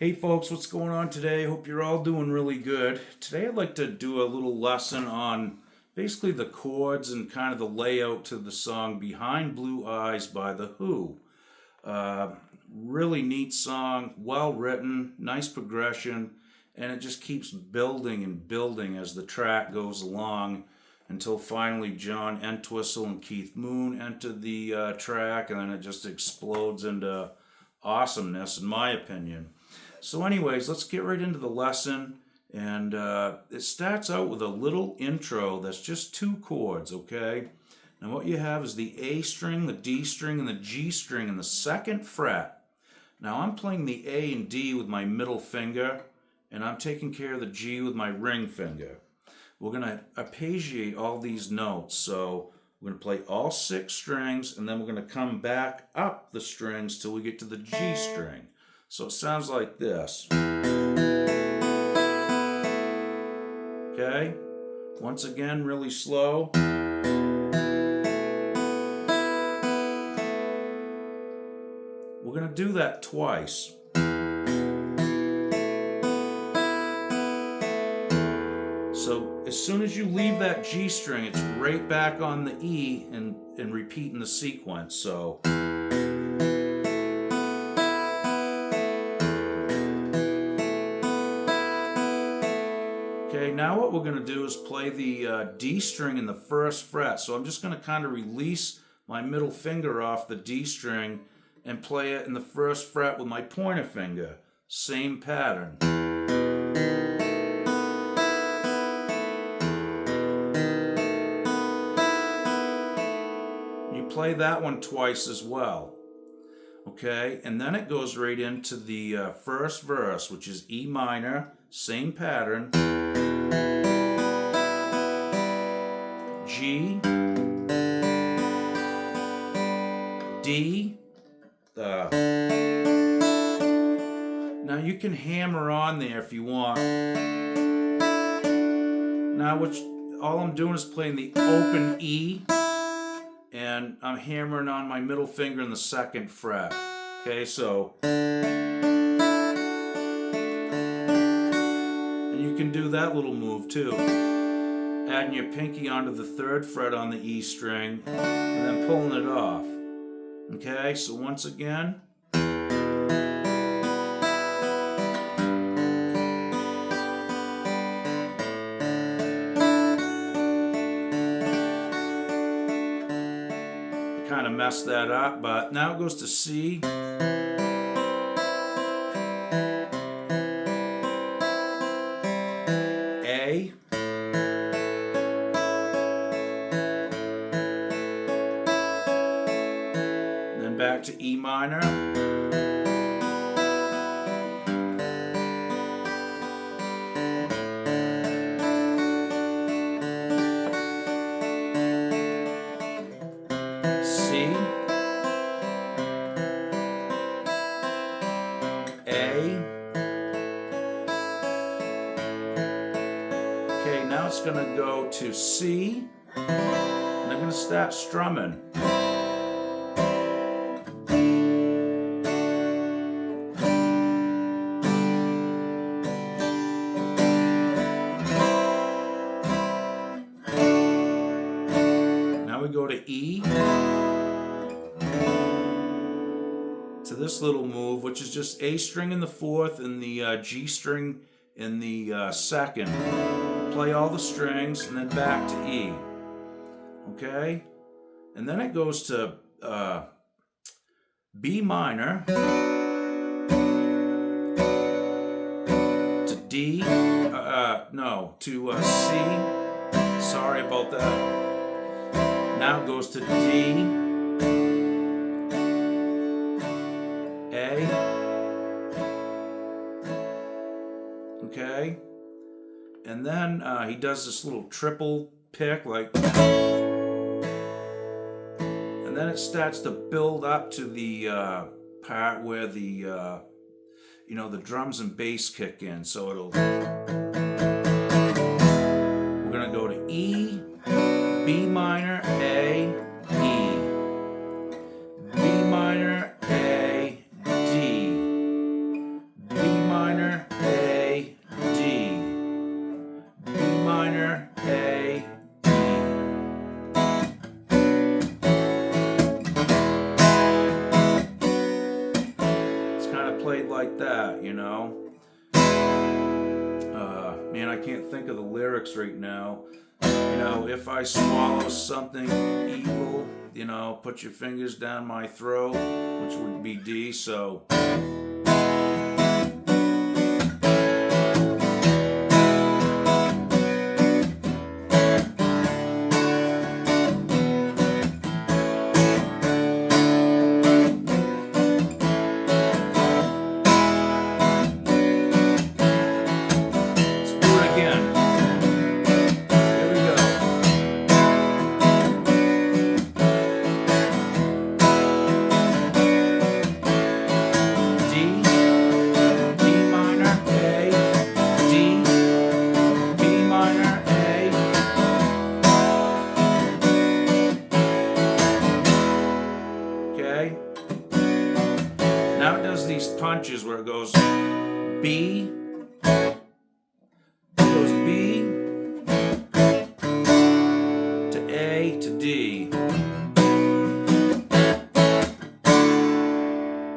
Hey folks, what's going on today? Hope you're all doing really good. Today I'd like to do a little lesson on basically the chords and kind of the layout to the song Behind Blue Eyes by The Who. Really neat song, well written, nice progression, and it just keeps building and building as the track goes along until finally John Entwistle and Keith Moon enter the track, and then it just explodes into awesomeness in my opinion. So anyways, let's get right into the lesson, and it starts out with a little intro that's just two chords, okay? Now what you have is the A string, the D string, and the G string in the second fret. Now I'm playing the A and D with my middle finger, and I'm taking care of the G with my ring finger. We're going to arpeggiate all these notes, so we're going to play all 6 strings, and then we're going to come back up the strings till we get to the G string. So it sounds like this. Okay? Once again, really slow. We're going to do that twice. So as soon as you leave that G string, it's right back on the E and repeating the sequence. So okay, now what we're going to do is play the D string in the first fret. So I'm just going to kind of release my middle finger off the D string and play it in the first fret with my pointer finger. Same pattern. You play that one twice as well. Okay, and then it goes right into the first verse, which is E minor, same pattern. G, D. Now you can hammer on there if you want. Now all I'm doing is playing the open E, and I'm hammering on my middle finger in the second fret. Okay, so and you can do that little move too. Adding your pinky onto the third fret on the E string and then pulling it off. Okay, so once again. I kind of messed that up, but now it goes to C. A. Back to E minor. C. A. Okay, now it's going to go to C, and I'm going to start strumming. We go to E, to this little move, which is just A string in the fourth and the G string in the second. Play all the strings and then back to E. Okay? And then it goes to B minor, to D, to C. Sorry about that. Now it goes to D, A, okay, and then he does this little triple pick, like, and then it starts to build up to the part where the the drums and bass kick in. So we're gonna go to E, B minor, A, E, B minor, A, D, B minor. like that, you know. Man, I can't think of the lyrics right now. You know, if I swallow something evil, you know, put your fingers down my throat, which would be D, so. Now it does these punches where it goes B, goes B to A to D.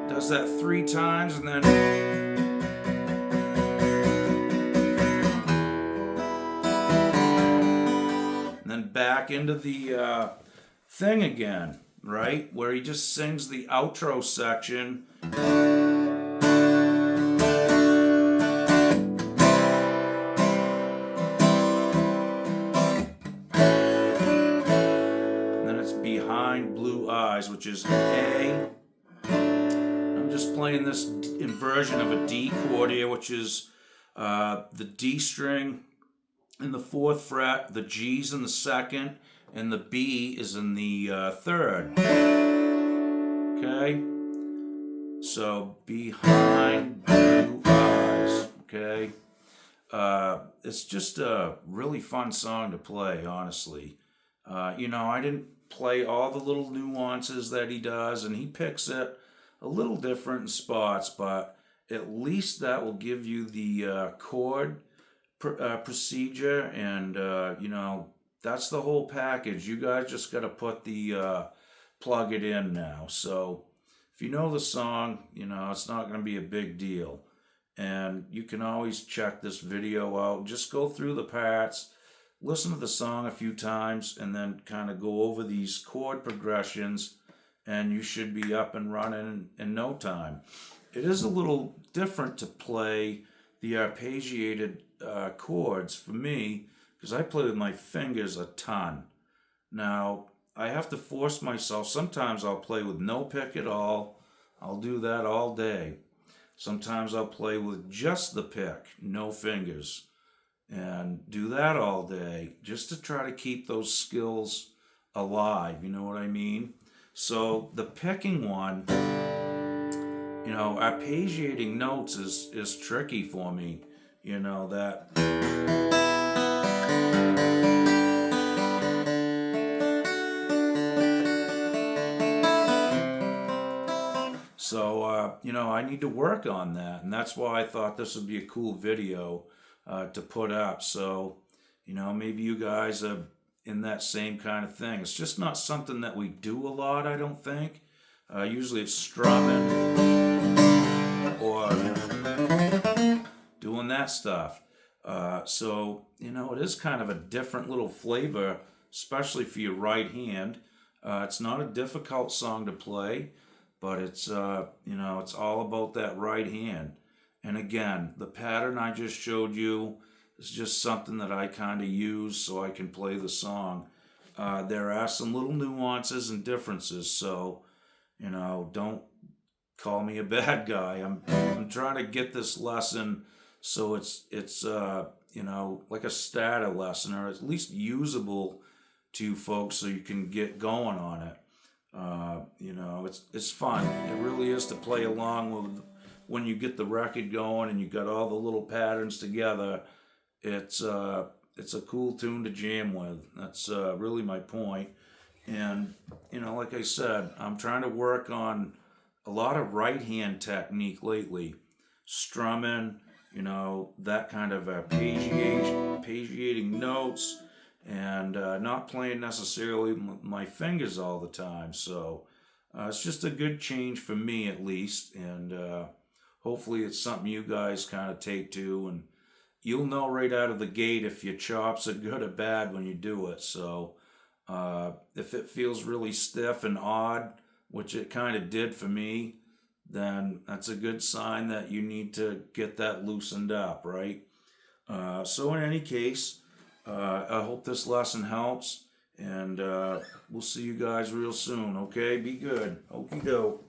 Does that 3 times and then back into the thing again, right? Where he just sings the outro section. Behind Blue Eyes, which is A. I'm just playing this inversion of a D chord here, which is the D string in the 4th fret, the G's in the 2nd, and the B is in the 3rd. Okay? So, Behind Blue Eyes. Okay? It's just a really fun song to play, honestly. You know, I didn't play all the little nuances that he does, and he picks it a little different in spots, but at least that will give you the chord procedure, and you know, that's the whole package. You guys just got to put the plug it in now. So if you know the song, you know, it's not going to be a big deal, and you can always check this video out. Just go through the parts, listen to the song a few times, and then kind of go over these chord progressions, and you should be up and running in no time. It is a little different to play the arpeggiated chords for me, because I play with my fingers a ton. Now, I have to force myself. Sometimes I'll play with no pick at all. I'll do that all day. Sometimes I'll play with just the pick, no fingers, and do that all day just to try to keep those skills alive, you know what I mean? So the picking one, you know, arpeggiating notes is tricky for me, you know, that. So, you know, I need to work on that, and that's why I thought this would be a cool video to put up. So, you know, maybe you guys are in that same kind of thing. It's just not something that we do a lot, I don't think. Usually it's strumming or doing that stuff. So, you know, it is kind of a different little flavor, especially for your right hand. It's not a difficult song to play, but it's, you know, it's all about that right hand. And again, the pattern I just showed you is just something that I kind of use so I can play the song. There are some little nuances and differences, so, you know, don't call me a bad guy. I'm trying to get this lesson so it's you know, like a starter lesson, or at least usable to folks so you can get going on it. You know, it's fun. It really is to play along with when you get the record going and you got all the little patterns together. It's a cool tune to jam with. That's really my point. And, you know, like I said, I'm trying to work on a lot of right hand technique lately. Strumming, you know, that kind of arpeggiating notes, and not playing necessarily my fingers all the time. So it's just a good change for me, at least, and hopefully it's something you guys kind of take to, and you'll know right out of the gate if your chops are good or bad when you do it. So if it feels really stiff and odd, which it kind of did for me, then that's a good sign that you need to get that loosened up, right? So in any case, I hope this lesson helps, and we'll see you guys real soon, okay? Be good. Okie doke.